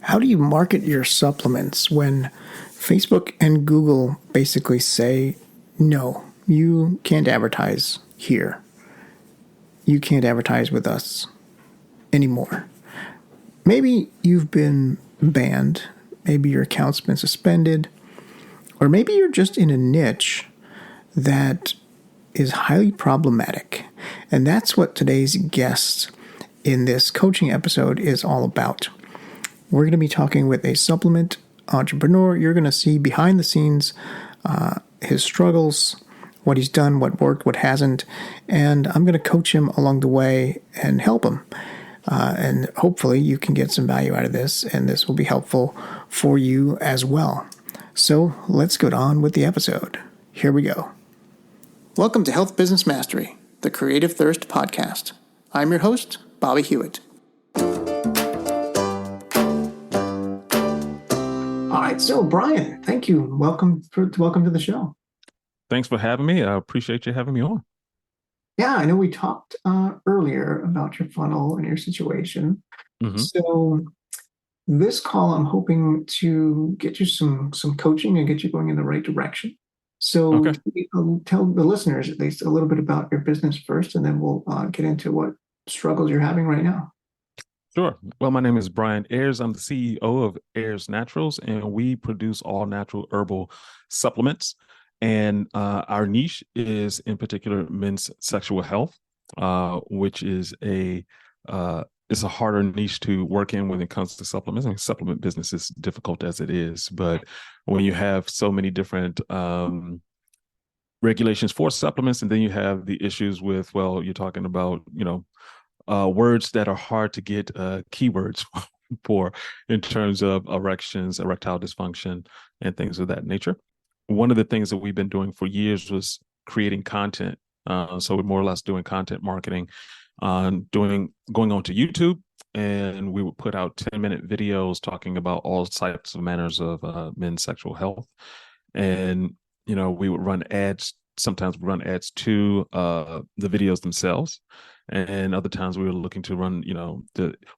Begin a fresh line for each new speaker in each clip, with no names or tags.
how do you market your supplements when Facebook and Google basically say, no, you can't advertise here. You can't advertise with us anymore. Maybe you've been banned. Maybe your account's been suspended. Or maybe you're just in a niche that is highly problematic. And that's what today's guest in this coaching episode is all about. We're going to be talking with a supplement entrepreneur. You're going to see behind the scenes his struggles, what he's done, what worked, what hasn't, and I'm going to coach him along the way and help him. And hopefully you can get some value out of this, and this will be helpful for you as well. So let's get on with the episode. Here we go. Welcome to Health Business Mastery, the Creative Thirst podcast. I'm your host, Bobby Hewitt. All right, so Brian, thank you. Welcome to the show.
Thanks for having me. I appreciate you having me on.
Yeah, I know we talked earlier about your funnel and your situation.
Mm-hmm.
So this call, I'm hoping to get you some coaching and get you going in the right direction. So
Okay.
Tell the listeners at least a little bit about your business first, and then we'll get into what struggles you're having right now.
Sure. Well, my name is Brian Ayers. I'm the CEO of Ayers Naturals, and we produce all natural herbal supplements. And our niche is, in particular, men's sexual health, which is it's a harder niche to work in when it comes to supplements. I mean, supplement business is difficult as it is, but when you have so many different regulations for supplements, and then you have the issues with, well, you're talking about, words that are hard to get keywords for in terms of erections, erectile dysfunction, and things of that nature. One of the things that we've been doing for years was creating content. So we're more or less doing content marketing, going onto YouTube, and we would put out 10-minute videos talking about all types of manners of men's sexual health. And, we would run ads. Sometimes we run ads to the videos themselves. And other times we were looking to run,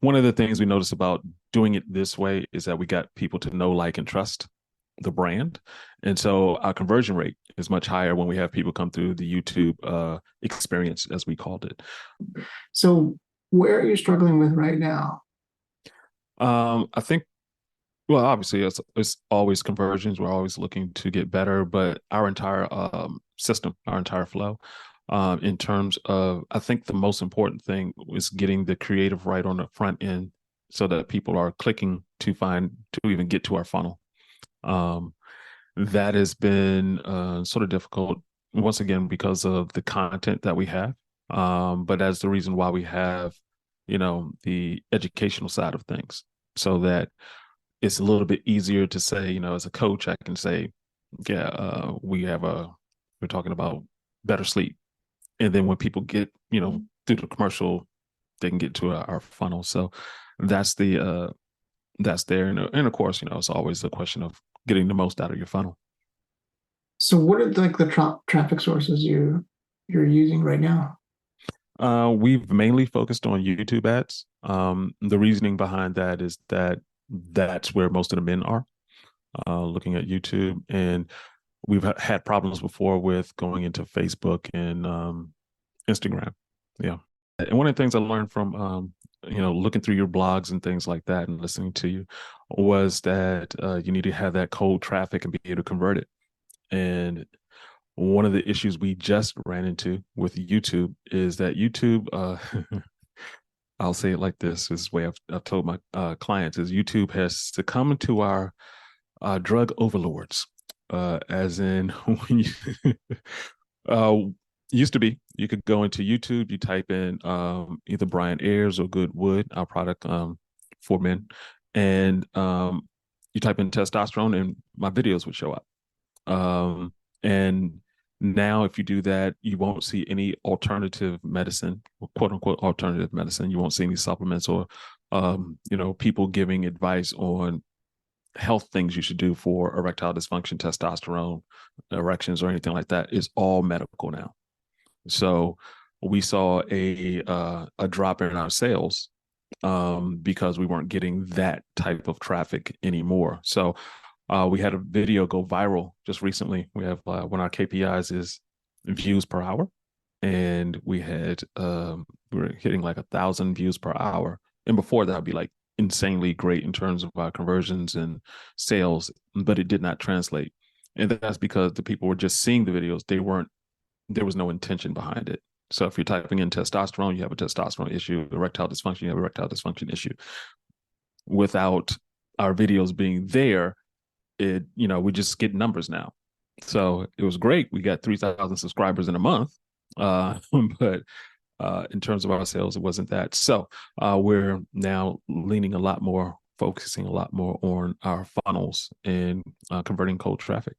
one of the things we noticed about doing it this way is that we got people to know, like, and trust the brand. And so our conversion rate is much higher when we have people come through the YouTube experience, as we called it.
So where are you struggling with right now?
I think, well, obviously it's always conversions. We're always looking to get better, but our entire system, our entire flow, in terms of, I think the most important thing is getting the creative right on the front end so that people are clicking to even get to our funnel. That has been sort of difficult, once again, because of the content that we have. But that's the reason why we have, the educational side of things, so that it's a little bit easier to say, as a coach, I can say, yeah, we're talking about better sleep. And then when people get, through the commercial, they can get to our funnel. So that's there. And of course, it's always a question of getting the most out of your funnel.
So what are the traffic sources you're using right now?
We've mainly focused on YouTube ads. The reasoning behind that is that that's where most of the men are looking at YouTube. And we've had problems before with going into Facebook and Instagram. Yeah. And one of the things I learned from, looking through your blogs and things like that and listening to you was that you need to have that cold traffic and be able to convert it. And one of the issues we just ran into with YouTube is that YouTube, I'll say it like this is the way I've told my clients, is YouTube has succumbed to our drug overlords, as in when you used to be, you could go into YouTube, you type in either Brian Ayers or Goodwood, our product for men, and you type in testosterone and my videos would show up. And now if you do that, you won't see any alternative medicine, or quote unquote alternative medicine. You won't see any supplements or, people giving advice on health things you should do for erectile dysfunction, testosterone, erections, or anything like that. It's all medical now. So we saw a drop in our sales because we weren't getting that type of traffic anymore. So we had a video go viral just recently. We have one of our KPIs is views per hour, and we were hitting like 1,000 views per hour. And before that would be like insanely great in terms of our conversions and sales, but it did not translate. And that's because the people were just seeing the videos. There was no intention behind it. So if you're typing in testosterone, you have a testosterone issue, erectile dysfunction, you have erectile dysfunction issue. Without our videos being there, we just get numbers now. So it was great. We got 3,000 subscribers in a month. Uh, but in terms of our sales, it wasn't that. So we're now leaning a lot more, focusing a lot more on our funnels and converting cold traffic.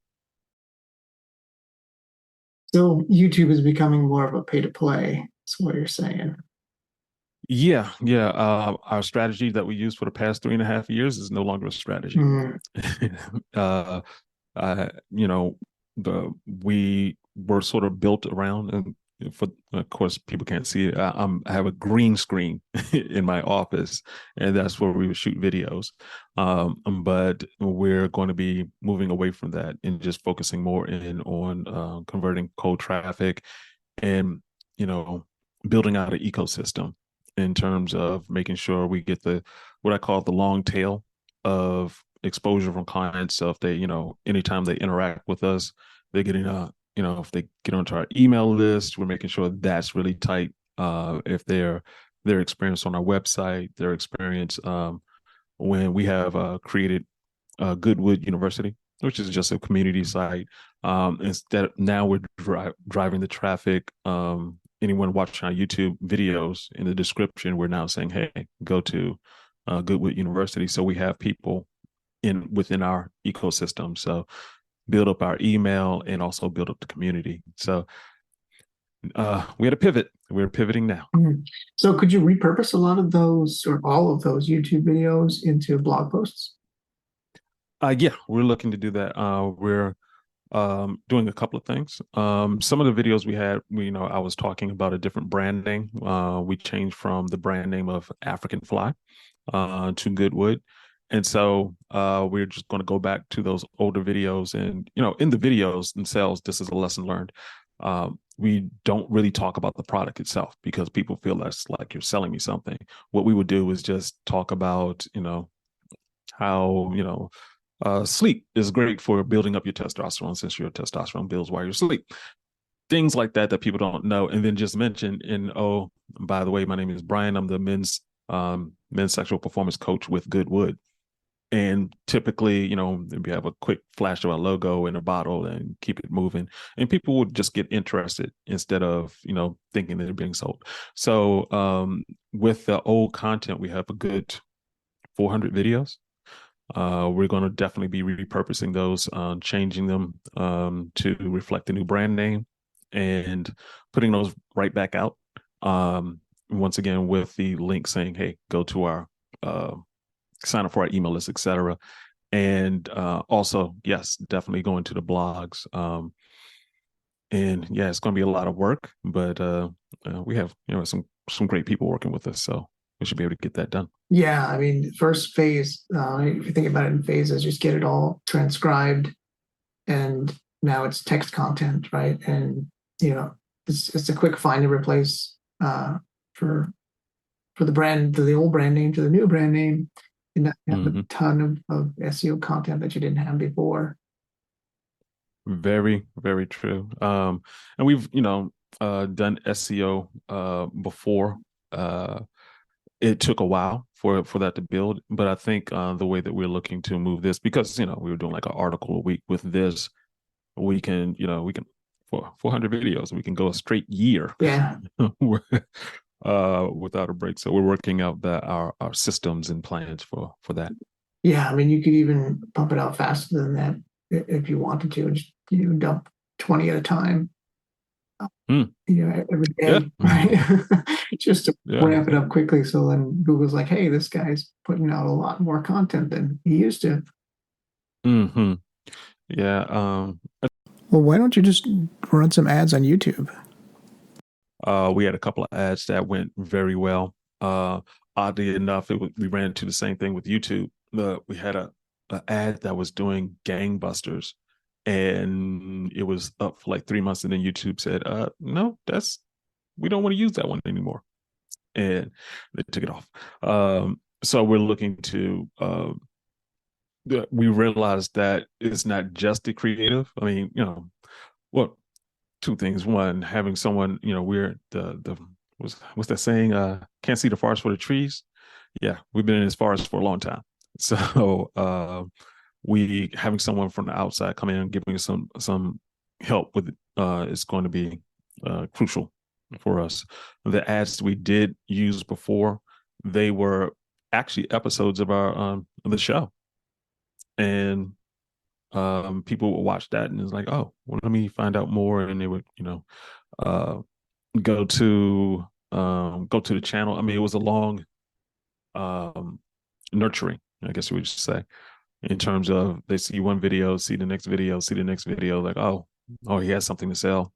So YouTube is becoming more of a pay to play. That's what you're saying.
Yeah, yeah. Our strategy that we used for the past 3.5 years is no longer a strategy.
Mm.
uh, you know, we were sort of built around, and for of course people can't see it. I have a green screen in my office, and that's where we would shoot videos. But we're going to be moving away from that and just focusing more in on converting cold traffic and you know building out an ecosystem in terms of making sure we get the what I call the long tail of exposure from clients. So if they, anytime they interact with us, they're getting if they get onto our email list, we're making sure that's really tight. If their experience on our website, their experience when we have created Goodwood University, which is just a community site. Instead, now we're driving the traffic. Anyone watching our YouTube videos in the description, we're now saying, "Hey, go to Goodwood University." So we have people within our ecosystem. So build up our email and also build up the community. So we had a pivot. We're pivoting now.
Mm. So could you repurpose a lot of those or all of those YouTube videos into blog posts?
Yeah, we're looking to do that. We're doing a couple of things. Some of the videos we had, I was talking about a different brand name. We changed from the brand name of African Fly to Goodwood. And so we're just going to go back to those older videos. And, in the videos themselves, this is a lesson learned. We don't really talk about the product itself because people feel that's like you're selling me something. What we would do is just talk about, how, sleep is great for building up your testosterone since your testosterone builds while you're asleep. Things like that people don't know. And then just mention, and oh, by the way, my name is Brian. I'm the men's sexual performance coach with Goodwood. And typically, we have a quick flash of our logo in a bottle and keep it moving. And people would just get interested instead of, thinking that they're being sold. So with the old content, we have a good 400 videos. We're going to definitely be repurposing those, changing them to reflect the new brand name and putting those right back out. Once again, with the link saying, hey, go to our sign up for our email list, etc. And also, yes, definitely going to the blogs. And yeah, it's going to be a lot of work, but we have some great people working with us, so we should be able to get that done.
Yeah, I mean, first phase, if you think about it in phases, just get it all transcribed, and now it's text content, right? And it's a quick find and replace for the old brand name to the new brand name, and not have a ton of SEO content that you didn't have before.
Very, very true. And we've done SEO before. It took a while for that to build, but I think the way that we're looking to move this, because we were doing like an article a week with this, we can for 400 videos, we can go a straight year.
Yeah.
Without a break. So we're working out our systems and plans for that.
Yeah, I mean, you could even pump it out faster than that if you wanted to. Just dump 20 at a time. Every day, right? Just to ramp it up quickly. So then Google's like, hey, this guy's putting out a lot more content than he used to.
Mm-hmm. Yeah.
Well, why don't you just run some ads on YouTube?
We had a couple of ads that went very well. oddly enough, we ran into the same thing with YouTube. We had a ad that was doing gangbusters, and it was up for like 3 months, and then YouTube said, no, that's we don't want to use that one anymore, and they took it off. So we're looking to we realized that it's not just the creative. I mean, well, two things. One, having someone, we're the what's that saying? Can't see the forest for the trees. Yeah, we've been in this forest for a long time. So we having someone from the outside come in and giving us some help with is going to be crucial for us. The ads we did use before, they were actually episodes of our the show, and people would watch that and it's like, oh, well, let me find out more, and they would, uh, go to go to the channel. I mean, it was a long um, nurturing, I guess you would say, in terms of they see one video, see the next video, see the next video, like, oh, he has something to sell,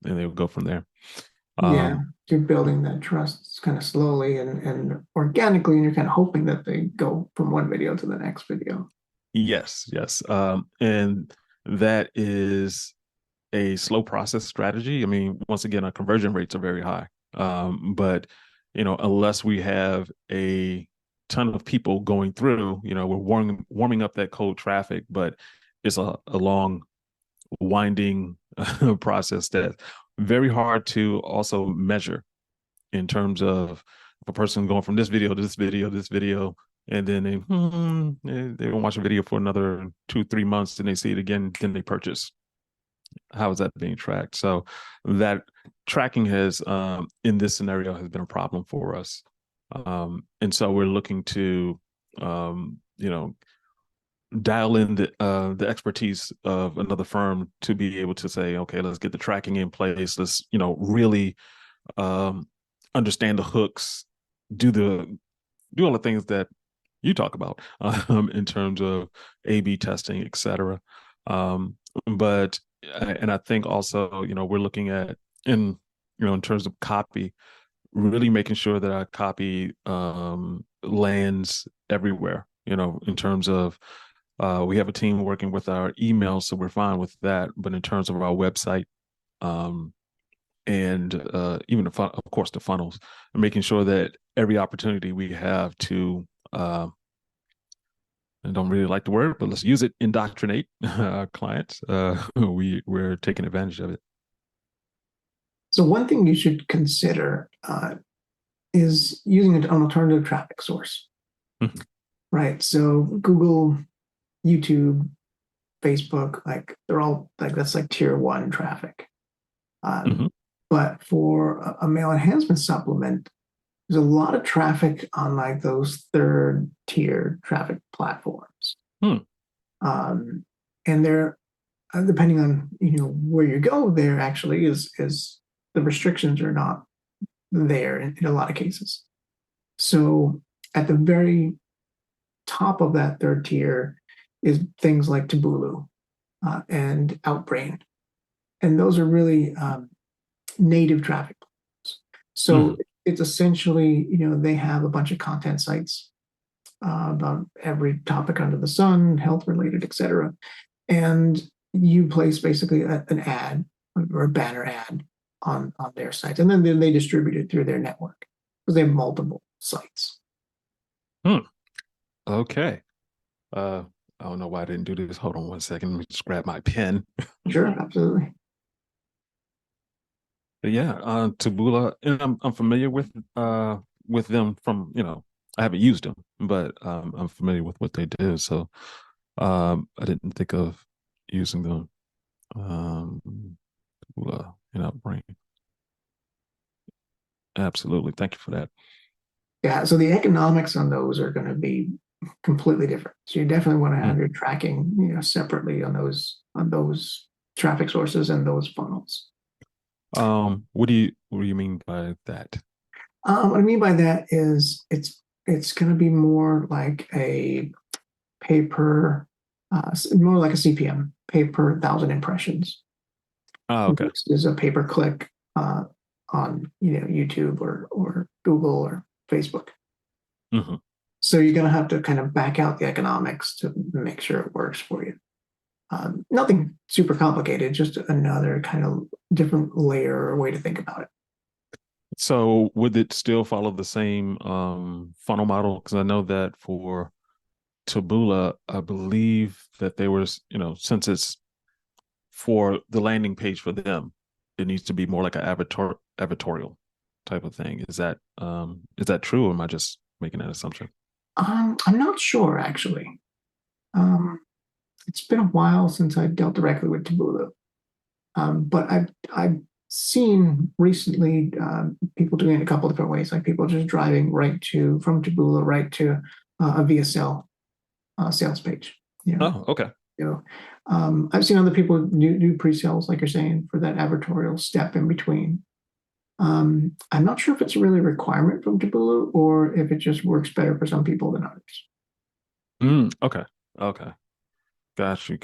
and they would go from there.
Yeah,
Um,
you're building that trust kind of slowly and organically, and you're kind of hoping that they go from one video to the next video.
yes, yes, and that is a slow process strategy. I mean, once again, our conversion rates are very high. But unless we have a ton of people going through, we're warming up that cold traffic, but it's a long, winding process that's very hard to also measure in terms of a person going from this video to this video, this video, and then they don't watch a video for another 2, 3 months, and they see it again, then they purchase. How is that being tracked? So that tracking has, in this scenario, has been a problem for us, and so we're looking to, dial in the expertise of another firm to be able to say, okay, let's get the tracking in place. Let's really um, understand the hooks, do all the things that you talk about in terms of A/B testing, et cetera. Um, but and I think also, we're looking at in terms of copy, really making sure that our copy lands everywhere. In terms of we have a team working with our emails, so we're fine with that. But in terms of our website, um, and even of course the funnels, and making sure that every opportunity we have to I don't really like the word, but let's use it, indoctrinate our clients. We're taking advantage of it.
So one thing you should consider is using an alternative traffic source, right? So Google, YouTube, Facebook, like they're all like that's like tier one traffic.
Mm-hmm.
But for a male enhancement supplement, there's a lot of traffic on like those third tier traffic platforms.
Hmm.
And they're depending on where you go, there actually is the restrictions are not there in a lot of cases. So at the very top of that third tier is things like Taboola and Outbrain, and those are really native traffic. So it's essentially, they have a bunch of content sites about every topic under the sun, health related, etc. And you place basically an ad or a banner ad on their sites, and then they distribute it through their network because they have multiple sites.
Hmm. Okay. Uh, I don't know why I didn't do this. Hold on one second. Let me just grab my pen.
Sure, absolutely.
But yeah, Taboola, and I'm familiar with them from I haven't used them, but I'm familiar with what they do. So I didn't think of using them. Taboola and Outbrain. Absolutely, thank you for that.
Yeah, so the economics on those are going to be completely different. So you definitely want to have your tracking, separately on those traffic sources and those funnels.
What do you mean by that?
What I mean by that is it's going to be more like a more like a CPM, pay per thousand impressions.
Oh, okay.
Versus a pay per click on YouTube or Google or Facebook.
Hmm.
So you're going to have to kind of back out the economics to make sure it works for you. Nothing super complicated, just another kind of different layer or way to think about it.
So would it still follow the same funnel model? Because I know that for Taboola, I believe that they were, since it's for the landing page for them, it needs to be more like an advertorial type of thing. Is that true, or am I just making that assumption?
I'm not sure actually. Um, it's been a while since I dealt directly with Taboola, but I've seen recently people doing it a couple different ways, like people just driving right to from Taboola right to a VSL sales page. You know,
Oh, okay.
you know, I've seen other people do pre-sales, like you're saying, for that advertorial step in between. I'm not sure if it's really a requirement from Taboola or if it just works better for some people than others.
Okay. Okay. Got you.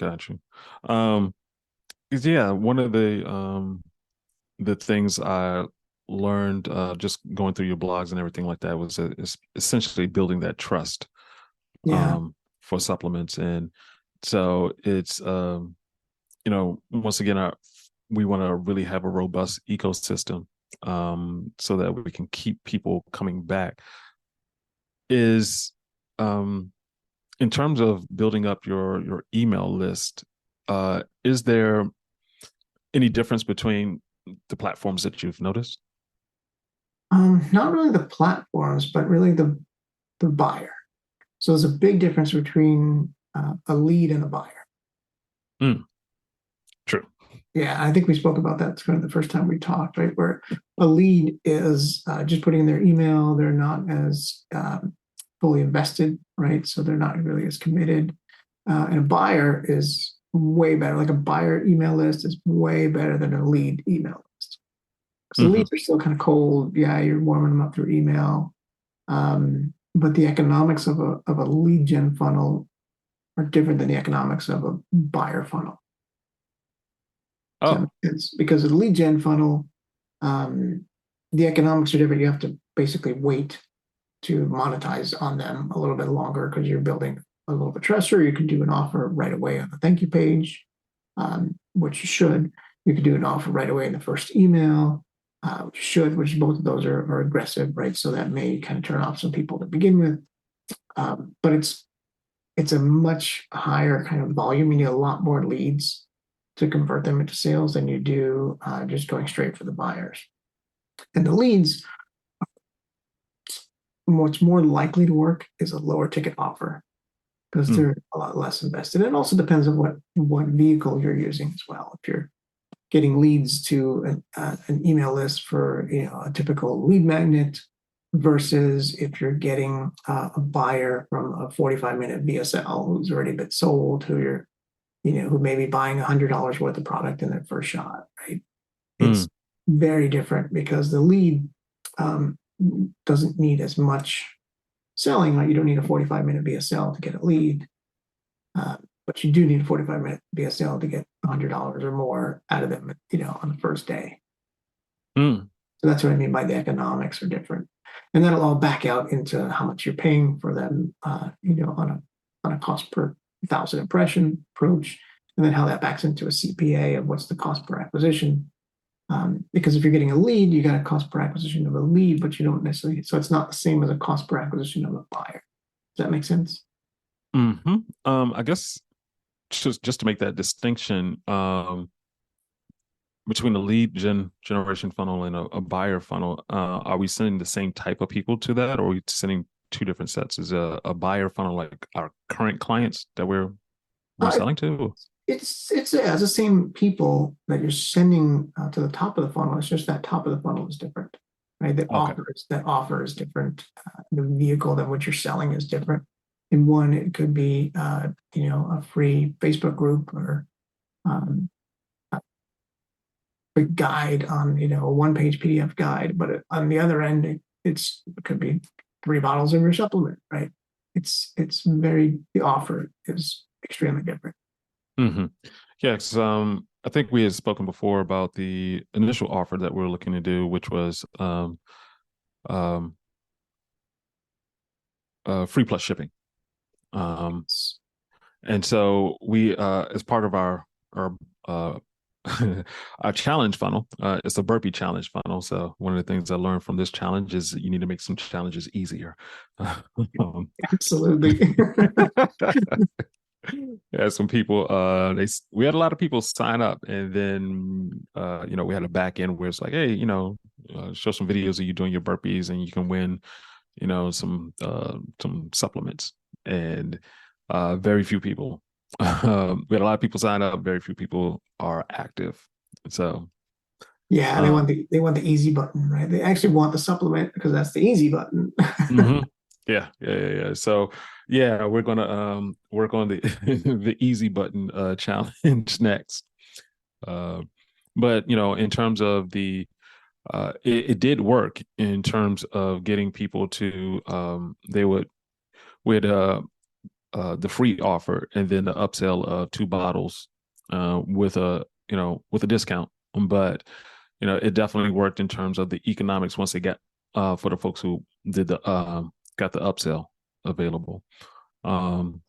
Um, 'Cause, yeah, one of the things I learned just going through your blogs and everything like that was is essentially building that trust
Yeah,
for supplements. And so it's once again, we want to really have a robust ecosystem so that we can keep people coming back. Is um, in terms of building up your email list, is there any difference between the platforms that you've noticed?
not really the platforms, but really the buyer. So there's a big difference between a lead and a buyer.
Mm, true.
Yeah, I think we spoke about that kind of the first time we talked, right? Where a lead is just putting in their email, they're not as fully invested, right? So they're not really as committed. And a buyer is way better. Like a buyer email list is way better than a lead email list. Because the
Hmm.
leads are still kind of cold. Yeah, you're warming them up through email. But the economics of a lead gen funnel are different than the economics of a buyer funnel. Does that
Oh.
make sense? Because the lead gen funnel, um, the economics are different. You have to basically wait to monetize on them a little bit longer because you're building a little bit trust, or you can do an offer right away on the thank you page, which you should. You could do an offer right away in the first email, which you should, which both of those are aggressive, right? So that may kind of turn off some people to begin with. But it's a much higher kind of volume. You need a lot more leads to convert them into sales than you do just going straight for the buyers. And the leads, what's more likely to work is a lower ticket offer because
Mm,
they're a lot less invested. It also depends on what vehicle you're using as well. If you're getting leads to an email list for a typical lead magnet versus if you're getting a buyer from a 45-minute VSL who's already been sold, who may be buying $100 worth of product in their first shot, right? It's
mm,
very different because the lead um, doesn't need as much selling. Like you don't need a 45-minute VSL to get a lead, uh, but you do need a 45-minute VSL to get $100 or more out of them, on the first day.
mm,
So that's what I mean by the economics are different, and that'll all back out into how much you're paying for them, on a cost per thousand impression approach, and then how that backs into a CPA of what's the cost per acquisition. Because if you're getting a lead, you got a cost per acquisition of a lead, but you don't necessarily. So it's not the same as a cost per acquisition of a buyer. Does that make sense?
hmm. I guess just to make that distinction between a generation funnel and a buyer funnel, are we sending the same type of people to that, or are we sending two different sets? Is a buyer funnel like our current clients that we're
Uh,
selling to?
it's the same people that you're sending to the top of the funnel. It's just that top of the funnel is different, right?
Okay.
That offer is different. The vehicle that what you're selling is different. In one, it could be a free Facebook group or um, a guide on a one-page PDF guide, but on the other end, it could be 3 bottles of your supplement, right? It's very the offer is extremely different.
Hmm. Yeah, 'cause, I think we had spoken before about the initial offer that we are looking to do, which was um, free plus shipping. Um, and so we, as part of our uh, our challenge funnel, it's a burpee challenge funnel. So one of the things I learned from this challenge is you need to make some challenges easier. um,
Absolutely.
yeah, some people we had a lot of people sign up, and then we had a back end where it's like, hey, show some videos of you doing your burpees, and you can win some supplements. And very few people. We had a lot of people sign up. Very few people are active. So
Yeah,
uh,
they want the easy button, right? They actually want the supplement because that's the easy button.
mhm. Yeah. So yeah, we're gonna work on the the easy button challenge next. Uh, but in terms of it did work in terms of getting people to they would with the free offer and then the upsell of two bottles with a discount. But it definitely worked in terms of the economics once they got for the folks who did the got the upsell available. Um,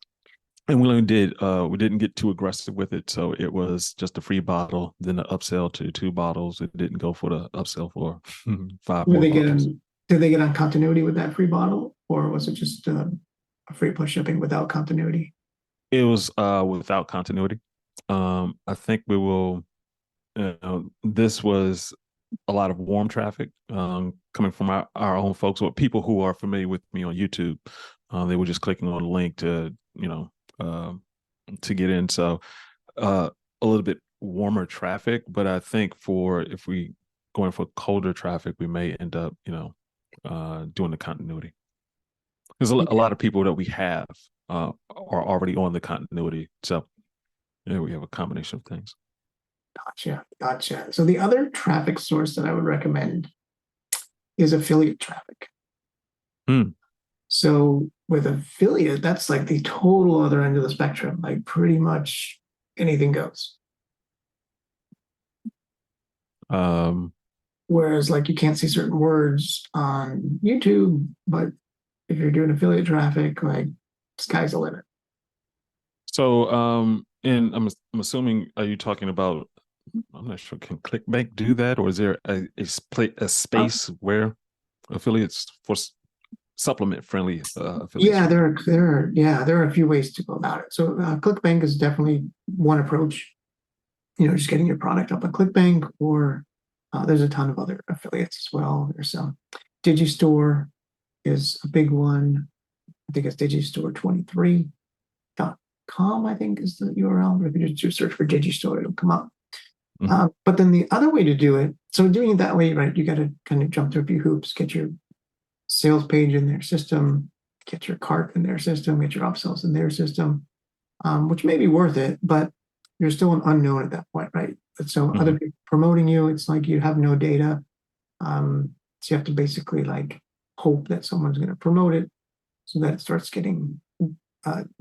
and we didn't get too aggressive with it, so it was just a free bottle, then the upsell to two bottles. It didn't go for the upsell for five
Did
more
they get
bottles.
on, did they get on continuity with that free bottle, or was it just a free plus shipping without continuity?
It was without continuity. I think we will. This was a lot of warm traffic coming from our own folks or people who are familiar with me on YouTube. They were just clicking on the link uh, to get in. So a little bit warmer traffic, but I think for if we going for colder traffic, we may end up doing the continuity. There's a
Yeah,
lot of people that we have are already on the continuity, so yeah, we have a combination of things.
gotcha. So the other traffic source that I would recommend is affiliate traffic.
Hmm.
So with affiliate, that's like the total other end of the spectrum. Like pretty much anything goes.
Um,
Whereas like you can't see certain words on YouTube, but if you're doing affiliate traffic, like sky's the limit.
and I'm assuming, are you talking about? I'm not sure. Can ClickBank do that, or is there a
Uh,
space where affiliates for supplement friendly affiliates
yeah,
are?
there are a few ways to go about it. So ClickBank is definitely one approach. Just getting your product up on ClickBank, or there's a ton of other affiliates as well. There's Digistore is a big one. I think it's digistore23.com, I think is the URL. If you just search for Digistore, it'll come up.
Mm-hmm.
But then the other way to do it, so doing it that way, right, you got to kind of jump through a few hoops, get your sales page in their system, get your cart in their system, get your upsells in their system, which may be worth it, but you're still an unknown at that point, right? So
Mm-hmm.
other people promoting you, it's like you have no data. So you have to basically like hope that someone's going to promote it so that it starts getting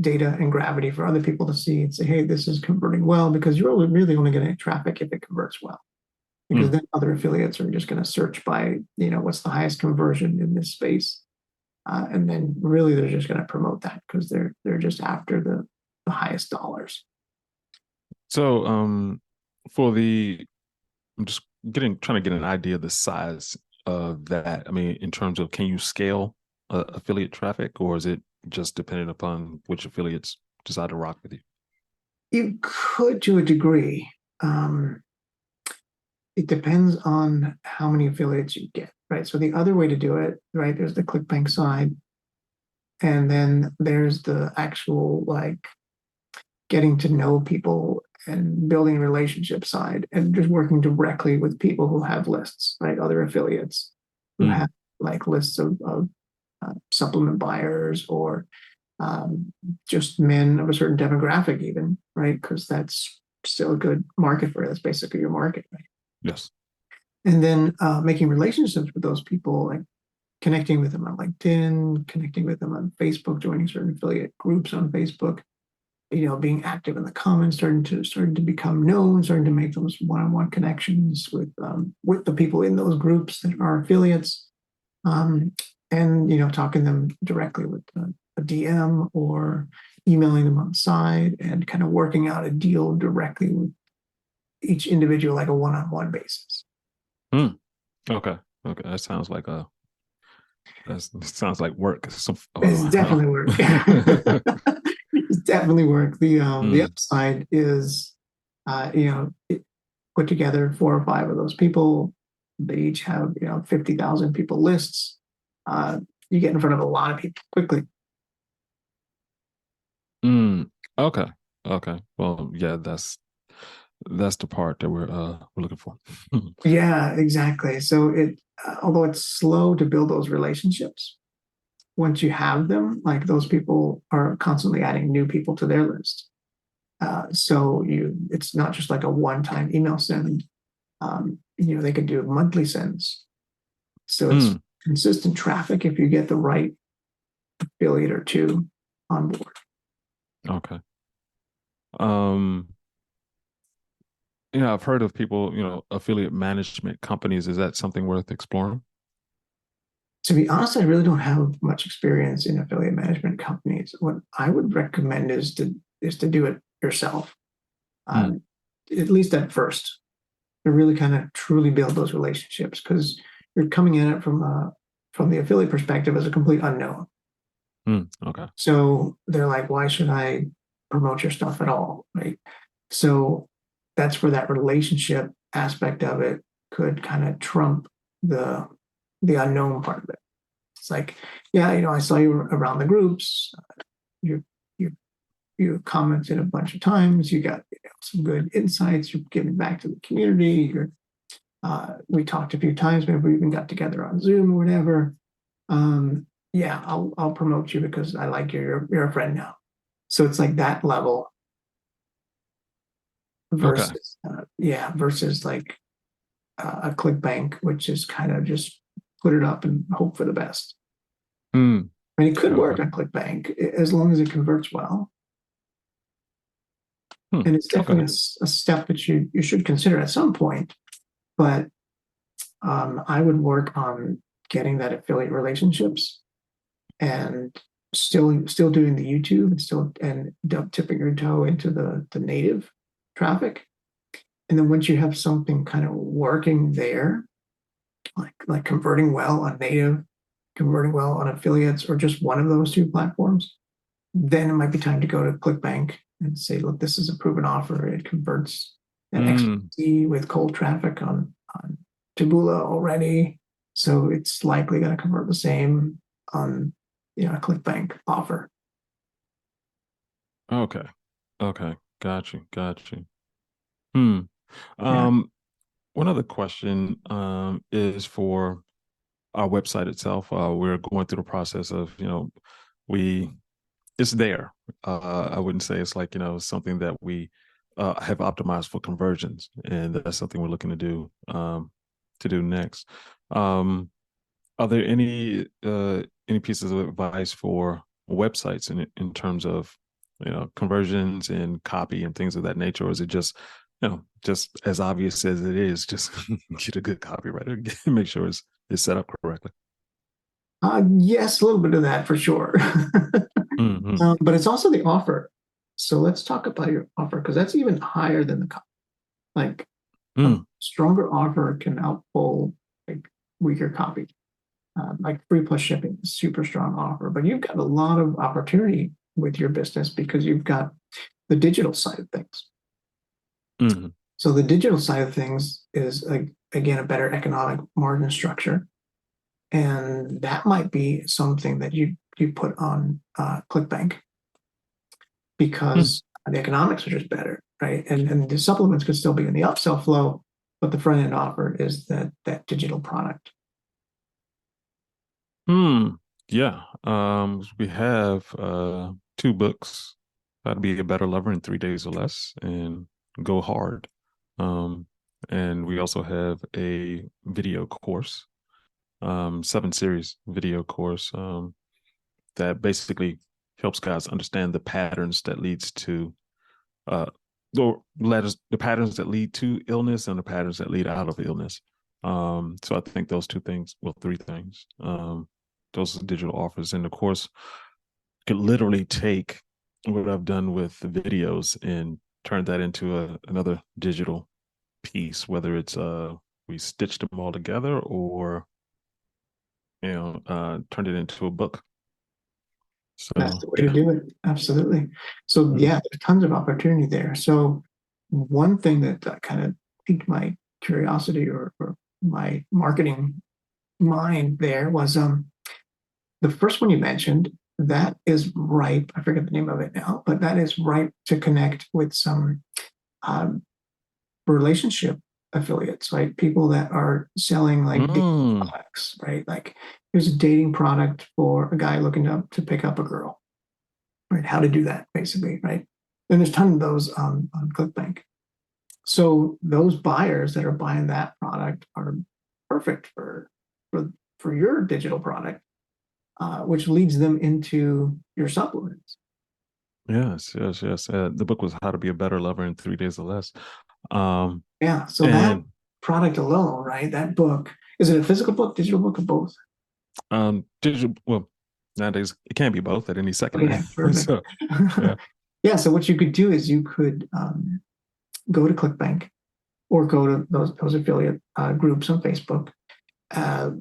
data and gravity for other people to see and say, hey, this is converting well, because you're really only going to get traffic if it converts well. Because
Mm.
then other affiliates are just going to search by, what's the highest conversion in this space. And then really they're just going to promote that because they're just after the highest dollars.
So for the I'm just trying to get an idea of the size of that. I mean, in terms of can you scale affiliate traffic, or is it just dependent upon which affiliates decide to rock with you?
You could to a degree. Um, it depends on how many affiliates you get, right? So the other way to do it, right? There's the ClickBank side, and then there's the actual like getting to know people and building relationship side, and just working directly with people who have lists, right? Other affiliates who
Mm.
have like lists of supplement buyers or just men of a certain demographic, even, right? Because that's still a good market for it. That's basically your market, right?
Yes.
And then making relationships with those people, like connecting with them on LinkedIn, connecting with them on Facebook, joining certain affiliate groups on Facebook, being active in the comments, starting to become known, starting to make those one-on-one connections with the people in those groups that are affiliates. Um, and talking them directly with a DM or emailing them on the side and kind of working out a deal directly with each individual, like a one-on-one basis.
Hmm. Okay. Okay. That sounds like work.
It's definitely work. It's definitely work. The
Mm,
upside is, put together 4 or 5 of those people. They each have 50,000 people lists. Uh, you get in front of a lot of people quickly.
mm. Okay. Okay. Well, yeah, that's the part that we're looking for.
Yeah, exactly. So although it's slow to build those relationships, once you have them, like those people are constantly adding new people to their list. So it's not just like a one-time email send. They can do monthly sends. So it's
Mm,
consistent traffic if you get the right affiliate or two on board.
okay. Um, I've heard of people, affiliate management companies. Is that something worth exploring?
To be honest, I really don't have much experience in affiliate management companies. What I would recommend is to do it yourself,
Mm,
um, at least at first, to really kind of truly build those relationships because you're coming at it from the affiliate perspective as a complete unknown.
okay.
So they're like, why should I promote your stuff at all? Right. So that's where that relationship aspect of it could kind of trump the the unknown part of it. It's like, yeah, I saw you around the groups. You you you commented a bunch of times. You got some good insights. You're giving back to the community. We talked a few times. Maybe we even got together on Zoom or whatever. Yeah, I'll promote you because I like you. You're a friend now. So it's like that level
Okay.
versus like a ClickBank, which is kind of just put it up and hope for the best.
Mm,
I mean, it could
okay.
work on ClickBank as long as it converts well,
Hmm,
and it's definitely
okay.
a step that you should consider at some point. But I would work on getting that affiliate relationships and still doing the YouTube and still and tipping your toe into the native traffic. And then once you have something kind of working there, like converting well on native, converting well on affiliates, or just one of those 2 platforms, then it might be time to go to ClickBank and say, look, this is a proven offer. It converts an
Mm,
XYZ with cold traffic on Taboola already. So it's likely going to convert the same on a ClickBank offer.
okay. Okay. Got you. Got you. Hmm.
Yeah.
Um, One other question is for our website itself. We're going through the process of, we it's there. I wouldn't say it's like, something that we have optimized for conversions, and that's something we're looking to do next. Um, are there any pieces of advice for websites in terms of conversions and copy and things of that nature, or is it just as obvious as it is, just get a good copywriter, make sure it's set up correctly?
Yes, a little bit of that for sure.
Mm-hmm.
But it's also the offer. So let's talk about your offer because that's even higher than like a
Mm,
stronger offer can outpull like weaker copy. Like free plus shipping, super strong offer, but you've got a lot of opportunity with your business because you've got the digital side of things.
mm,
So the digital side of things is again a better economic margin structure, and that might be something that you put on ClickBank
mm.
because the economics are just better, right? And the supplements could still be in the upsell flow, but the front end offer is that digital product.
Hmm. Yeah. We have 2 books, How to Be a Better Lover in 3 Days or Less and Go Hard. Um, and we also have a video course, 7 series video course, that basically helps guys understand the patterns that leads to uh the patterns that lead to illness and the patterns that lead out of illness. So I think those 2 things, well, 3 things, those digital offers. And of course, could literally take what I've done with the videos and turn that into another digital piece, whether it's we stitched them all together or turned it into a book.
That's
So
the way to
yeah.
do it. Absolutely. So
Mhm.
yeah, there's tons of opportunity there. So one thing that kind of piqued my curiosity or my marketing mind there was the first one you mentioned. That is ripe. I forget the name of it now, but that is ripe to connect with some um, relationship affiliates, right? People that are selling like dating
Mm.
products, right? Like here's a dating product for a guy looking to pick up a girl, right? How to do that, basically, right? And there's a ton of those on ClickBank. So those buyers that are buying that product are perfect for for your digital product, which leads them into your supplements.
Yes, yes, yes. The book was How to Be a Better Lover in 3 Days or Less. Um,
Yeah. So that
and
product alone, right? That book, is it a physical book, digital book, or both?
digital, well, nowadays it can be both at any second.
Okay, perfect.
So yeah.
Yeah. So what you could do is you could go to ClickBank or go to those affiliate groups on Facebook.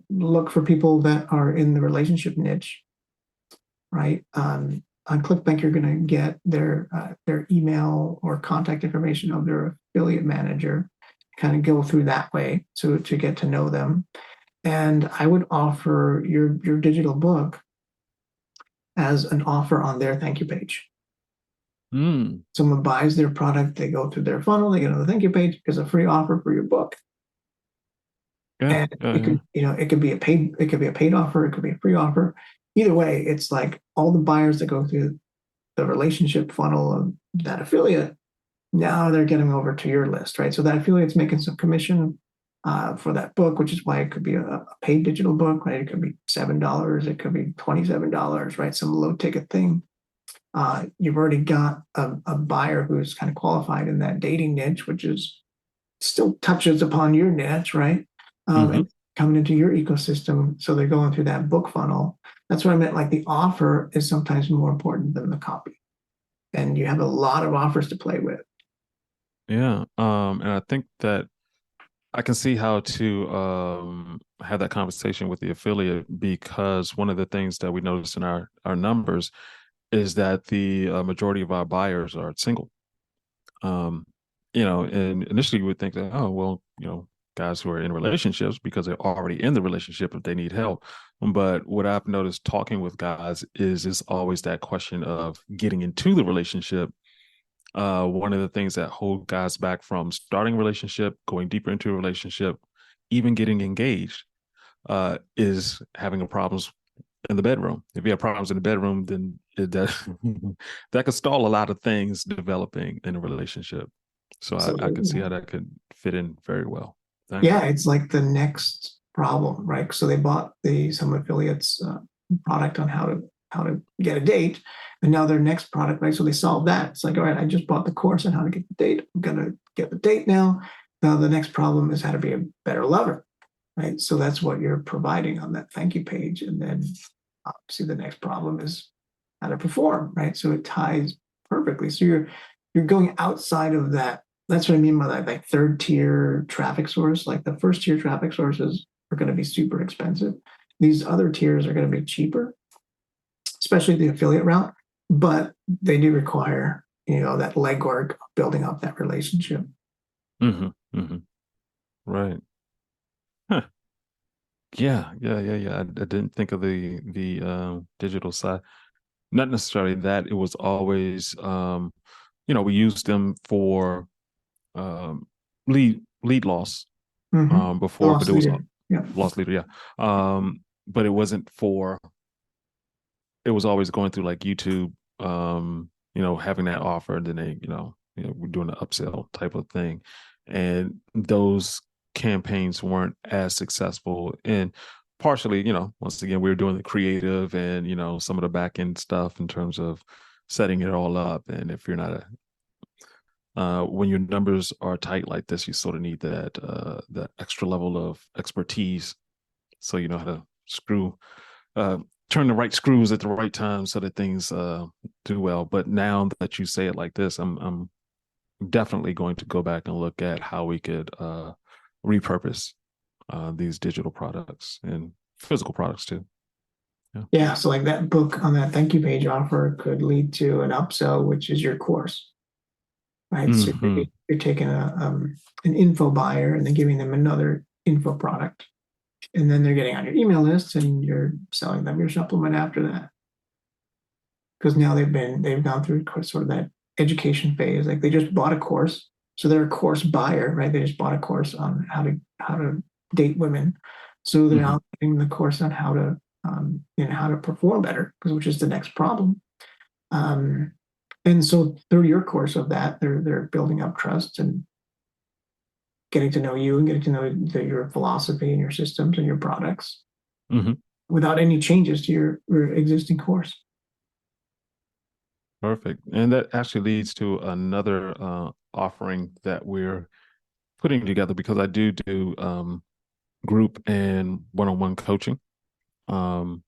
Look for people that are in the relationship niche, right? On ClickBank, you're going to get their email or contact information of their affiliate manager. Kind of go through that way to get to know them. And I would offer your digital book as an offer on their thank you page.
Mm,
Someone buys their product, they go through their funnel, they get on the thank you page. There's a free offer for your book.
yeah,
And
yeah,
it
yeah.
could, it could be a paid offer, it could be a free offer. Either way, it's like all the buyers that go through the relationship funnel of that affiliate, now they're getting over to your list, right? So that affiliate's making some commission for that book, which is why it could be a paid digital book, right? It could be $7, it could be $27, right? Some low ticket thing. You've already got a buyer who's kind of qualified in that dating niche, which is still touches upon your niche, right?
Mm-hmm.
And coming into your ecosystem. So they're going through that book funnel. That's what I meant. Like the offer is sometimes more important than the copy. And you have a lot of offers to play with.
Yeah. And I think that I can see how to have that conversation with the affiliate because one of the things that we notice in our numbers is that the majority of our buyers are single. Um, and initially you would think that, oh, well, guys who are in relationships because they're already in the relationship if they need help. But what I've noticed talking with guys is always that question of getting into the relationship. One of the things that hold guys back from starting a relationship, going deeper into a relationship, even getting engaged, is having problems in the bedroom. If you have problems in the bedroom, then that that could stall a lot of things developing in a relationship. So I could see
Absolutely.
how that could fit in very well. Thank
Yeah,
you.
it's like the next problem, right? So they bought the some affiliates product on how to get a date, and now their next product, right? So they solved that. It's like, all right, I just bought the course on how to get the date. I'm gonna get the date now. Now the next problem is how to be a better lover, right? So that's what you're providing on that thank you page, and then obviously the next problem is how to perform, right? So it ties perfectly. So you're going outside of that. That's what I mean by that, like third tier traffic source. Like the first tier traffic sources are going to be super expensive. These other tiers are going to be cheaper, especially the affiliate route, but they do require that legwork of building up that relationship.
Mm-hmm. Mm-hmm. Right. Huh. Yeah. Yeah. Yeah. Yeah. I didn't think of the digital side. Not necessarily that. It was always we used them for um, lead loss
Mm-hmm. The
before, but
loss
it was
leader. Yeah.
loss leader, yeah. But it wasn't for. It was always going through like YouTube, having that offer, and then we're doing an upsell type of thing, and those campaigns weren't as successful. And partially, once again, we were doing the creative and some of the back end stuff in terms of setting it all up. And if you're not when your numbers are tight like this, you sort of need that extra level of expertise, so you know how to screw uh, turn the right screws at the right time so that things do well. But now that you say it like this, I'm definitely going to go back and look at how we could repurpose these digital products and physical products too. Yeah.
Yeah, so like that book on that thank you page offer could lead to an upsell, which is your course, right? So
Hmm.
you're taking an info buyer and then giving them another info product, and then they're getting on your email list, and you're selling them your supplement after that. Because now they've gone through sort of that education phase. Like they just bought a course, so they're a course buyer, right? They just bought a course on how to date women, so they're
Hmm.
now getting the course on how to perform better, because which is the next problem. Um, and so through your course of that, they're building up trust and getting to know you and getting to know your philosophy and your systems and your products
Hmm.
without any changes to your existing course.
Perfect. And that actually leads to another offering that we're putting together because I do group and one-on-one coaching. Um,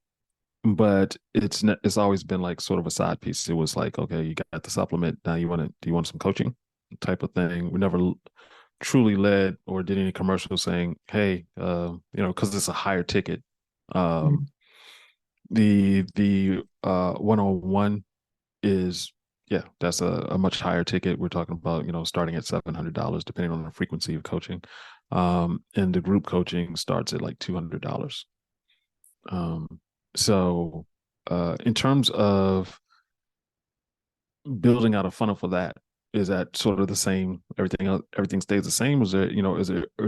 but it's always been like sort of a side piece. It was like, okay, you got the supplement. Now do you want some coaching type of thing? We never truly led or did any commercials saying, hey, because it's a higher ticket. Um,
Mm.
the one-on-one is that's a much higher ticket. We're talking about, starting at $700 depending on the frequency of coaching. And the group coaching starts at like $200. Um, so in terms of building out a funnel for that, is that sort of the same? Everything stays the same? Is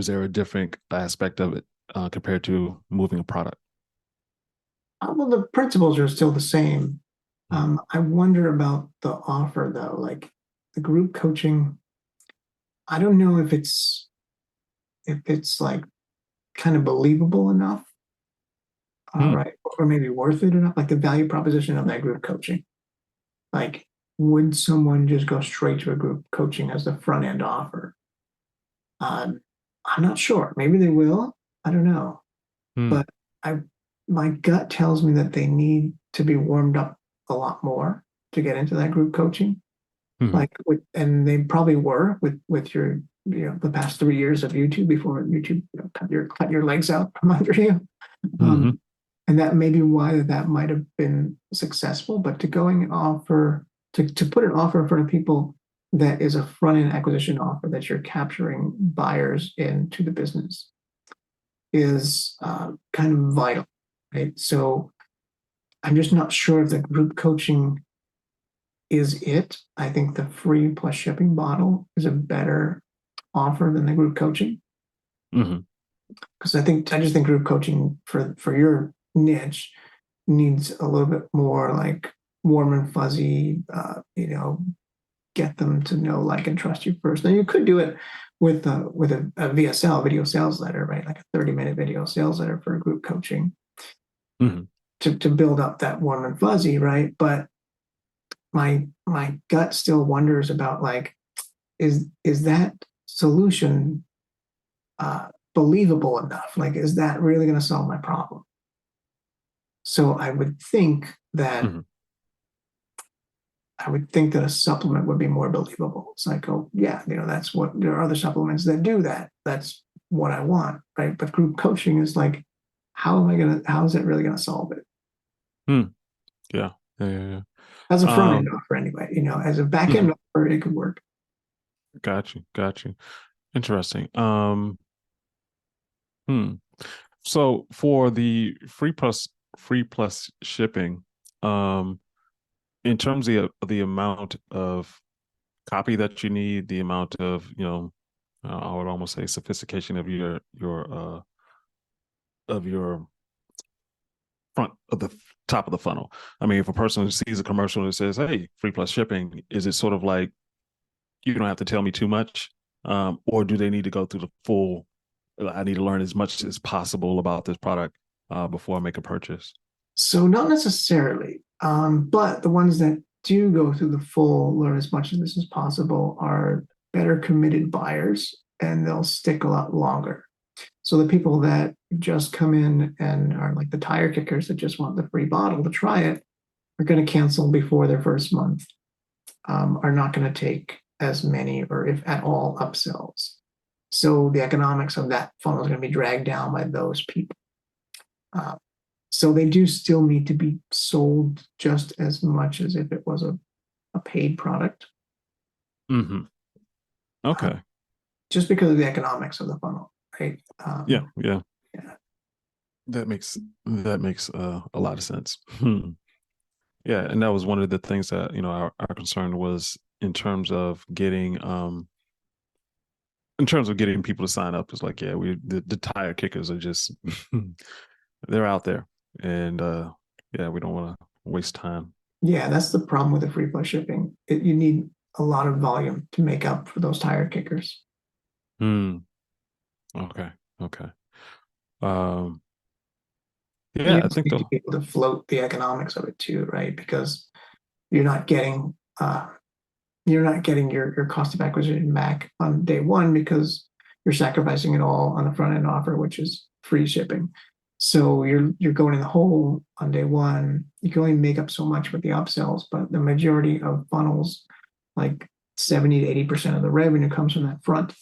there a different aspect of it compared to moving a product?
Well, the principles are still the same.
Mm.
I wonder about the offer though, like the group coaching. I don't know if it's like kind of believable enough,
Mm.
right, or maybe worth it enough. Like the value proposition of that group coaching. Like, would someone just go straight to a group coaching as the front end offer? Um, I'm not sure. Maybe they will. I don't know.
Mm.
But I, my gut tells me that they need to be warmed up a lot more to get into that group coaching.
Mm.
Like and they probably were with your the past 3 years of YouTube before YouTube cut your legs out from under you. Um,
Mm.
and that may be why that might have been successful. But to going offer to put an offer in front of people that is a front end acquisition offer that you're capturing buyers into the business is kind of vital, right? So I'm just not sure if the group coaching is it. I think the free plus shipping model is a better offer than the group coaching,
Mm.
because I just think group coaching for your niche needs a little bit more like warm and fuzzy. Get them to know, like, and trust you first. Now you could do it with a VSL video sales letter, right? Like a 30-minute video sales letter for group coaching
Mm.
to build up that warm and fuzzy, right? But my gut still wonders about, like, is that solution uh, believable enough? Like, is that really going to solve my problem? So
Mm.
I would think that a supplement would be more believable. It's like, oh yeah, that's what there are other supplements that do that. That's what I want, right? But group coaching is like, how is it really gonna solve it?
Mm. Yeah. Yeah. Yeah. Yeah.
As a front end
Um,
offer anyway, as a back end
mhm.
offer, it could work.
Got you. Got you. Interesting. Hmm. So for the free plus shipping, um, in terms of the amount of copy that you need, the amount of, I would almost say sophistication of your front of the top of the funnel. I mean, if a person sees a commercial that says, "Hey, free plus shipping," is it sort of like you don't have to tell me too much, or do they need to go through the full? I need to learn as much as possible about this product before I make a purchase.
So not necessarily, but the ones that do go through the full learn as much of this as possible are better committed buyers, and they'll stick a lot longer. So the people that who just come in and are like the tire kickers that just want the free bottle to try it, are going to cancel before their first month, are not going to take as many or if at all upsells. So the economics of that funnel is going to be dragged down by those people. Uh, so they do still need to be sold just as much as if it was a paid product.
Hmm.
Uh,
Okay.
just because of the economics of the funnel, right?
Yeah. Yeah.
Yeah.
That makes a lot of sense. Hmm. Yeah, and that was one of the things that our concern was in terms of getting people to sign up. It's like, yeah, the tire kickers are just they're out there, and yeah, we don't want to waste time.
Yeah, that's the problem with the free plus shipping. You need a lot of volume to make up for those tire kickers.
Hmm. Okay. Okay. Um.
You
Yeah, I
also
think
need to
the.
be able to float the economics of it too, right? Because you're not getting uh, you're not getting your cost of acquisition back on day one because you're sacrificing it all on the front end offer, which is free shipping. So you're going in the hole on day one. You can only make up so much with the upsells, but the majority of funnels, like 70 to 80% of the revenue comes from that front.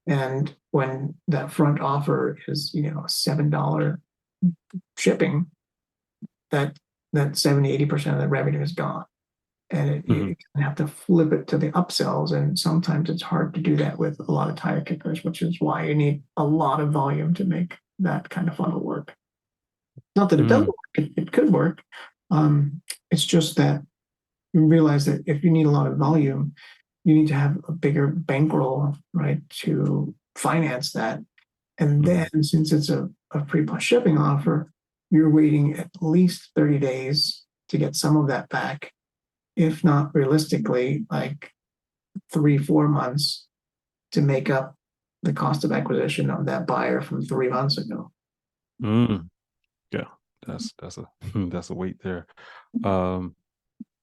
And when that front offer is, $7 shipping, that that 70, 80% of the revenue is gone. And
Mhm.
you have to flip it to the upsells. And sometimes it's hard to do that with a lot of tire kickers, which is why you need a lot of volume to make that kind of funnel work. Not that it doesn't
Mm.
work, it could work. It's just that you realize that if you need a lot of volume, you need to have a bigger bankroll, right, to finance that. And then
Mhm.
since it's a free plus shipping offer, you're waiting at least 30 days to get some of that back, if not realistically, like 3, 4 months to make up the cost of acquisition of that buyer from 3 months ago.
Mm. Yeah, that's a that's a weight there. Um.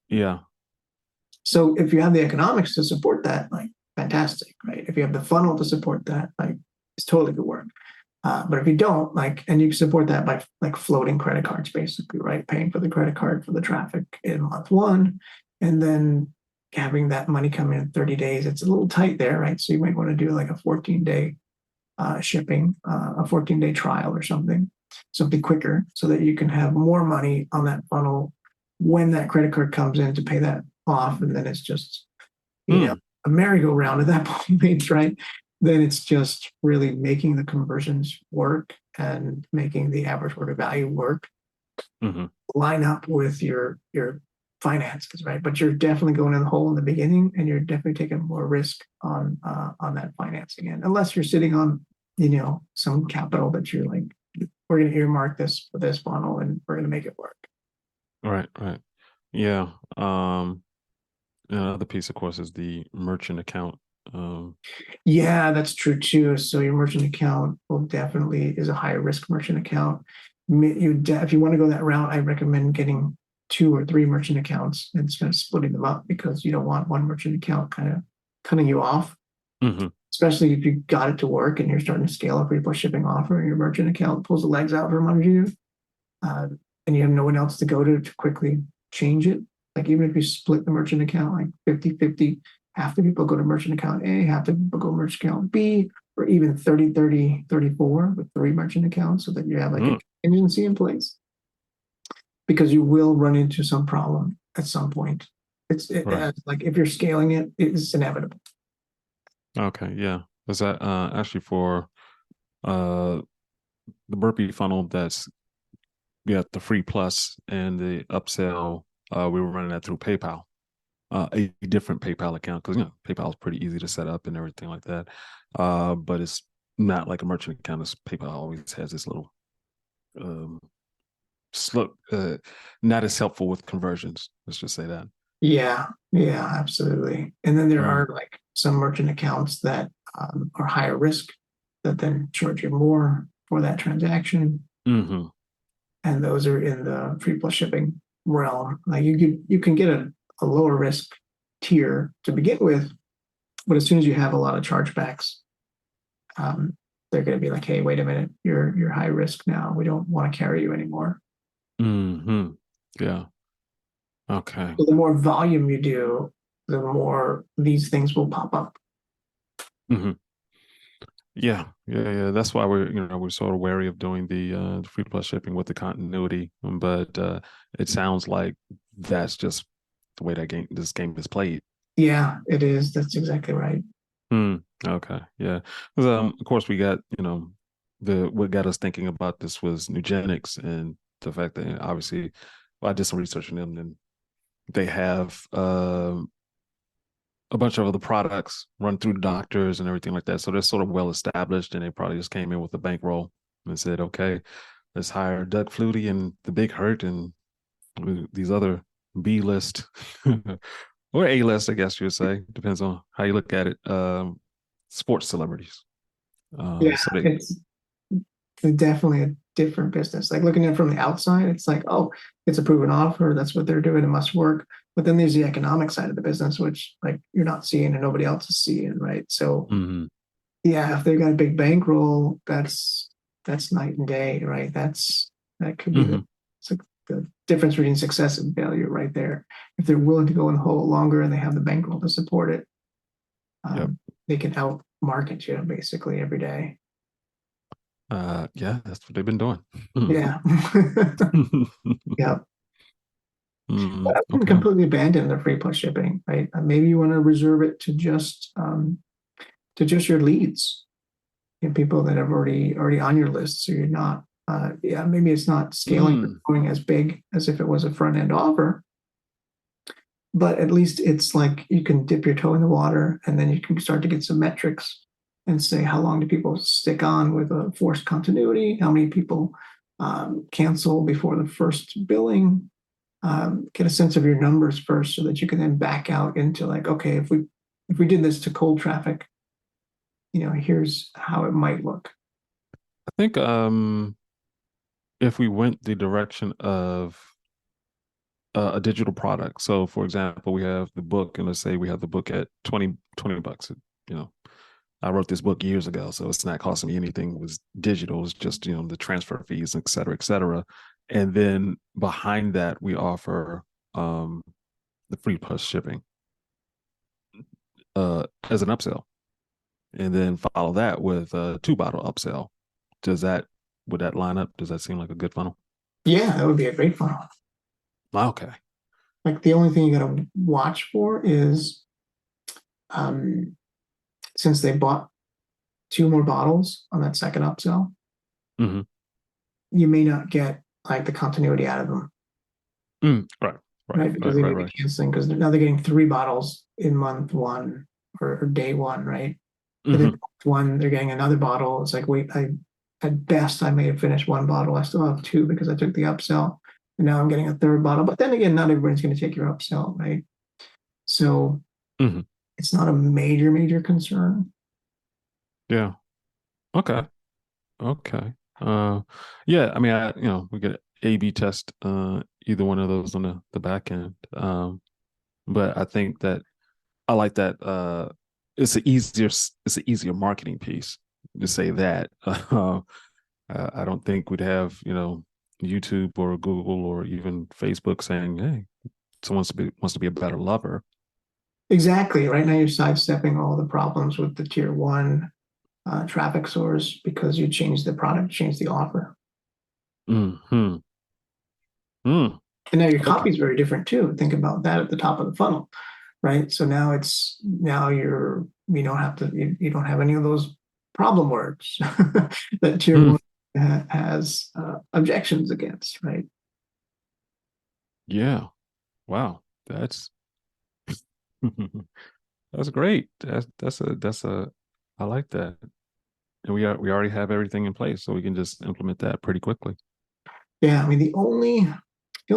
Yeah.
So if you have the economics to support that, like fantastic, right? If you have the funnel to support that, like it's totally good work. But if you don't, like, and you support that by like floating credit cards, basically, right? Paying for the credit card for the traffic in month one, and then having that money come in 30 days. It's a little tight there, right? So you might want to do like a 14-day shipping, a 14-day trial or something quicker so that you can have more money on that funnel when that credit card comes in to pay that off. And then it's just, you know,
Mm.
a merry-go-round at that point, right? Then it's just really making the conversions work and making the average order value work,
Hmm.
line up with your finances, right? But you're definitely going in the hole in the beginning, and you're definitely taking more risk on that financing end, unless you're sitting on some capital that you're like, we're going to earmark this for this funnel, and we're going to make it work.
Right. Right. Yeah. Another piece, of course, is the merchant account. Um.
Yeah, that's true too. So your merchant account will definitely is a higher risk merchant account. If you want to go that route, I recommend getting 2 or 3 merchant accounts and kind of splitting them up because you don't want one merchant account kind of cutting you off,
Hmm.
especially if you got it to work and you're starting to scale up your shipping offer and your merchant account pulls the legs out from under you, uh, and you have no one else to go to quickly change it. Like even if you split the merchant account like 50-50, half the people go to merchant account A, half the people go to merchant account B, or even 30-30-34 with 3 merchant accounts so that you have like a
Mm.
contingency in place because you will run into some problem at some point.
Right.
Like if you're scaling it, it's inevitable.
Okay. Yeah. Is that actually for uh the burpee funnel? That's yeah, the free plus and the upsell. We were running that through PayPal, a different PayPal account because PayPal is pretty easy to set up and everything like that. But it's not like a merchant account. It's PayPal always has this little um, slow, not as helpful with conversions. Let's just say that.
Yeah, yeah, absolutely. And then there
Mm.
are like some merchant accounts that are higher risk that then charge you more for that transaction.
Hmm.
And those are in the free plus shipping realm. Like you can get a lower risk tier to begin with, but as soon as you have a lot of chargebacks, they're going to be like, hey, wait a minute, you're high risk now. We don't want to carry you anymore.
Hmm. Yeah. Okay.
So the more volume you do, the more these things will pop up.
Hmm. Yeah, yeah, yeah. That's why we're sort of wary of doing the free plus shipping with the continuity. But it sounds like that's just the way this game is played.
Yeah, it is. That's exactly right.
Hmm. Okay. Yeah. 'Cause, of course, we got the what got us thinking about this was eugenics and the fact that obviously, well, I did some research on them, and they have a bunch of other products run through doctors and everything like that. So they're sort of well established, and they probably just came in with a bankroll and said, "Okay, let's hire Doug Flutie and the Big Hurt and these other B list or A list, I guess you would say, depends on how you look at it. Sports celebrities."
Yeah,
So they,
it's definitely a different business. Like looking at it from the outside, it's like, oh, it's a proven offer. That's what they're doing. It must work. But then there's the economic side of the business, which like you're not seeing and nobody else is seeing, right? So
mm-hmm,
yeah, if they've got a big bankroll, that's night and day, right? That could be
mm-hmm,
it's like the difference between success and failure right there. If they're willing to go in the hole longer and they have the bankroll to support it,
yep,
they can out market you basically every day.
yeah, that's what they've been doing.
Yeah. Yeah. But I wouldn't
Okay.
completely abandon the free plus shipping, right? Maybe you want to reserve it to just your leads and people that have already on your list. So you're not yeah, maybe it's not scaling or
Mm.
going as big as if it was a front end offer, but at least it's like you can dip your toe in the water and then you can start to get some metrics and say how long do people stick on with a forced continuity, how many people cancel before the first billing, get a sense of your numbers first so that you can then back out into like, okay, if we did this to cold traffic, here's how it might look.
I think if we went the direction of a digital product. So, for example, we have the book, and let's say we have the book at 20 bucks. You know, I wrote this book years ago, so it's not costing me anything. It was digital. It's just, the transfer fees, et cetera, et cetera. And then behind that, we offer um, the free plus shipping as an upsell, and then follow that with a two bottle upsell. Does that would that line up? Does that seem like a good funnel?
Yeah, that would be a great funnel.
Okay.
Like the only thing you got to watch for is um, since they bought two more bottles on that second upsell,
Mm-hmm.
you may not get like the continuity out of them,
Right. Right.
right? Because
Right.
they
Right.
may be
Right.
canceling because now they're getting three bottles in month one or day one, right? And then
Mm-hmm.
one, they're getting another bottle. It's like, wait, at best I may have finished one bottle. I still have two because I took the upsell. And now I'm getting a third bottle. But then again, not everybody's going to take your upsell, right? So
Mm-hmm.
it's not a major concern.
Yeah. Okay. Okay. Uh, yeah. I mean, we get A/B test either one of those on the back end. But I think that I like that. It's an easier marketing piece to say that. I don't think we'd have YouTube or Google or even Facebook saying, "Hey, someone wants to be a better lover."
Exactly. Right now, you're sidestepping all the problems with the tier one traffic source because you changed the product, changed the offer.
Hmm. Mm.
And now your
Okay.
copy is very different too. Think about that at the top of the funnel, right? So now you don't have to you don't have any of those problem words that tier
Mm.
one has objections against, right?
Yeah. Wow. That's great. That's a I like that. And we already have everything in place, so we can just implement that pretty quickly.
Yeah, I mean the only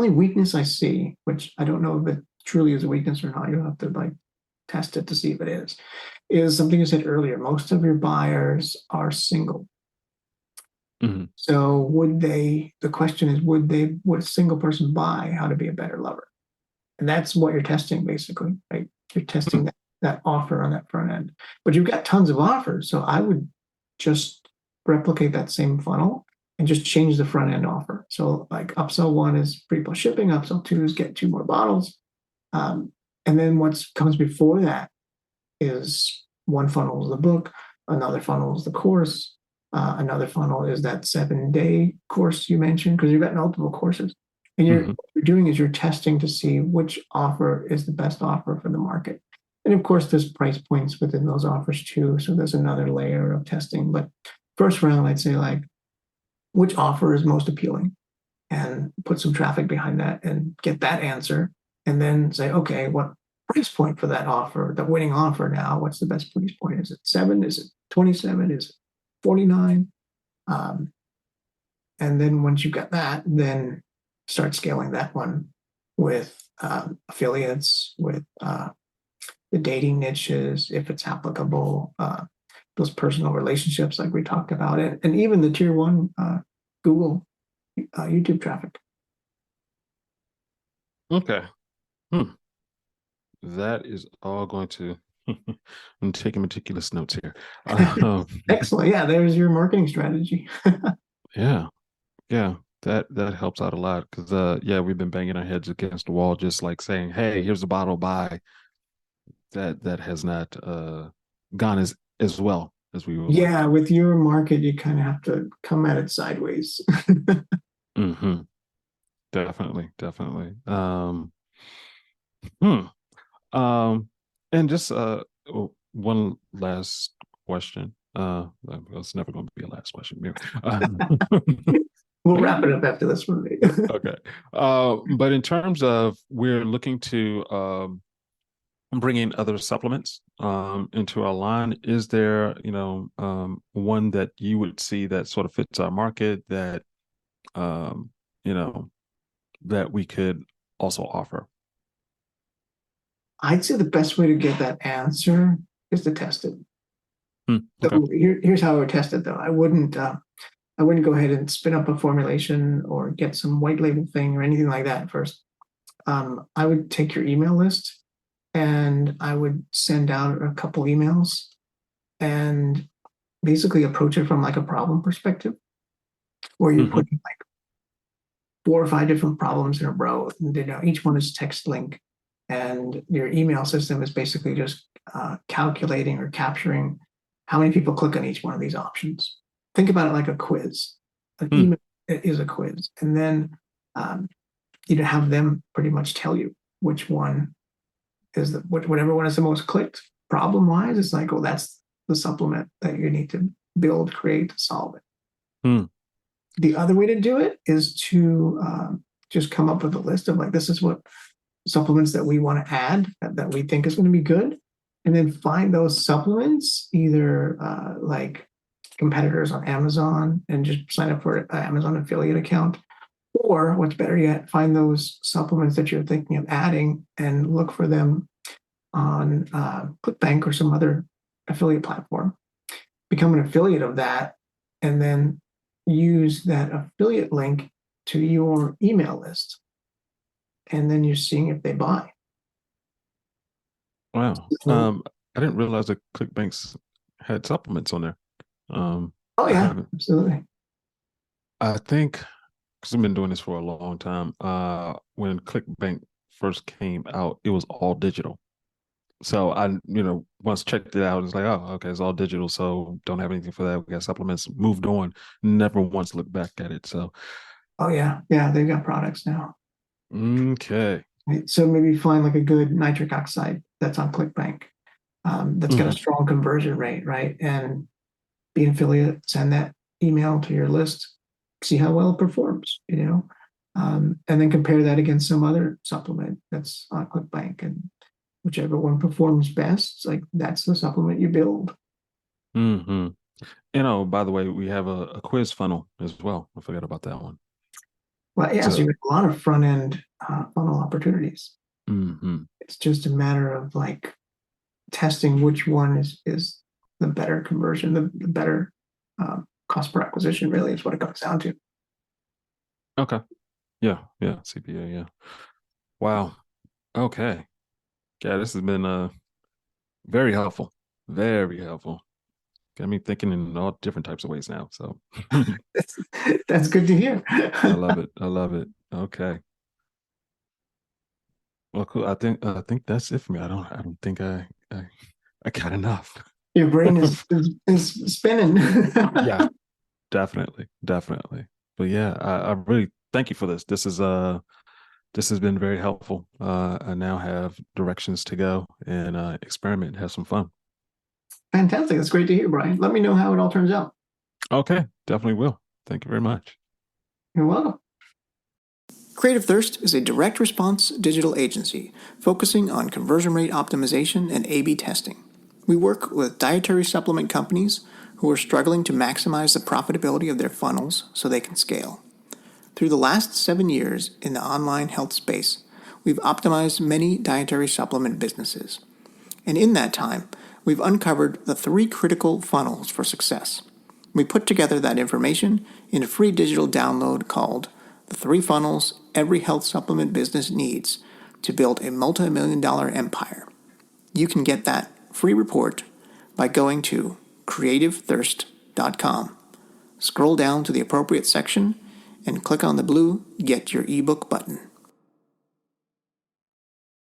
weakness I see, which I don't know if it truly is a weakness or not, you'll have to like test it to see if it is something you said earlier. Most of your buyers are single.
Hmm.
So the question is, would a single person buy How to Be a Better Lover? And that's what you're testing basically, right? You're testing that offer on that front end. But you've got tons of offers. So I would just replicate that same funnel and just change the front end offer. So like upsell one is free plus shipping, upsell two is get two more bottles. Um, and then what comes before that is one funnel is the book, another funnel is the course, another funnel is that 7-day course you mentioned, because you've got multiple courses. And
Mm-hmm.
what you're doing is you're testing to see which offer is the best offer for the market. And of course, there's price points within those offers too. So there's another layer of testing. But first round, I'd say like, which offer is most appealing? And put some traffic behind that and get that answer. And then say, okay, what price point for that offer, the winning offer now? What's the best price point? Is it 7? Is it 27? Is it 49? Um, and then once you've got that, then start scaling that one with affiliates, with the dating niches, if it's applicable, those personal relationships like we talked about, and even the tier one Google, YouTube traffic.
Okay. Hmm. That is all going to. I'm taking meticulous notes here. Um,
Excellent. Yeah, there's your marketing strategy.
yeah, yeah, that helps out a lot because yeah, we've been banging our heads against the wall, just like saying, "Hey, here's a bottle, buy." That has not gone as well as we would like.
Yeah, with your market, you kind of have to come at it sideways.
Mm-hmm. Definitely, definitely. Hmm. Um, and just one last question. It's never going to be a last question.
We'll wrap it up after this one.
Okay. But in terms of we're looking to bring in other supplements into our line, is there, one that you would see that sort of fits our market that, um, you know, that we could also offer?
I'd say the best way to get that answer is to test it.
Hmm, okay.
So here's how I would test it, though. I wouldn't go ahead and spin up a formulation or get some white label thing or anything like that first. I would take your email list and I would send out a couple emails and basically approach it from like a problem perspective, where you're
Mm-hmm.
putting like 4 or 5 different problems in a row. And, each one is text link, and your email system is basically just calculating or capturing how many people click on each one of these options. Think about it like a quiz. An
Hmm.
email is a quiz, and then um, you have them pretty much tell you which one is whatever one is the most clicked. Problem wise, it's like, oh, that's the supplement that you need to build, create, solve it.
Hmm.
The other way to do it is to just come up with a list of like, this is what supplements that we want to add that we think is going to be good. And then find those supplements, either like competitors on Amazon and just sign up for an Amazon affiliate account. Or what's better yet, find those supplements that you're thinking of adding and look for them on ClickBank or some other affiliate platform. Become an affiliate of that, and then use that affiliate link to your email list. And then you're seeing if they buy.
Wow.
So,
I didn't realize that ClickBanks had supplements on there.
oh,
I
yeah,
haven't.
absolutely.
I think because I've been doing this for a long time. When ClickBank first came out, it was all digital. So I, once checked it out, it's like, oh, okay, it's all digital. So don't have anything for that. We got supplements. Moved on. Never once looked back at it. So
Oh, yeah. Yeah, they've got products now.
okay.
Right? So maybe find like a good nitric oxide that's on ClickBank, that's got a
Hmm.
strong conversion rate, right? And be an affiliate, send that email to your list, see how well it performs. And then compare that against some other supplement that's on ClickBank, and whichever one performs best, like that's the supplement you build.
Hmm. By the way, we have a quiz funnel as well. I forgot about that one.
Well, yeah, so
So,
you have a lot of front end funnel opportunities.
hmm
It's just a matter of like testing which one is the better conversion, the better cost per acquisition. Really, is what it comes down to.
okay. Yeah, yeah. CPA, yeah. Wow. Okay. Yeah, this has been very helpful. Very helpful. got me thinking in all different types of ways now. So I
That's good to hear.
love it. I love it. Okay. Well, cool. I think that's it for me. I don't think I got enough.
Your brain is spinning.
Yeah, definitely, definitely. But yeah, I really thank you for this. This has been very helpful. I now have directions to go and experiment, have some fun.
Fantastic. That's great to hear, Brian. Let me know how it all turns out.
Okay, definitely will. Thank you very much.
You're welcome. Creative Thirst is a direct response digital agency focusing on conversion rate optimization and A B testing. We work with dietary supplement companies who are struggling to maximize the profitability of their funnels so they can scale. Through the last 7 years in the online health space, we've optimized many dietary supplement businesses. And in that time, we've uncovered the 3 critical funnels for success. We put together that information in a free digital download called The 3 Funnels Every Health Supplement Business Needs to Build a Multi-Million-Dollar Empire. You can get that free report by going to creativethirst.com. Scroll down to the appropriate section and click on the blue Get Your ebook button.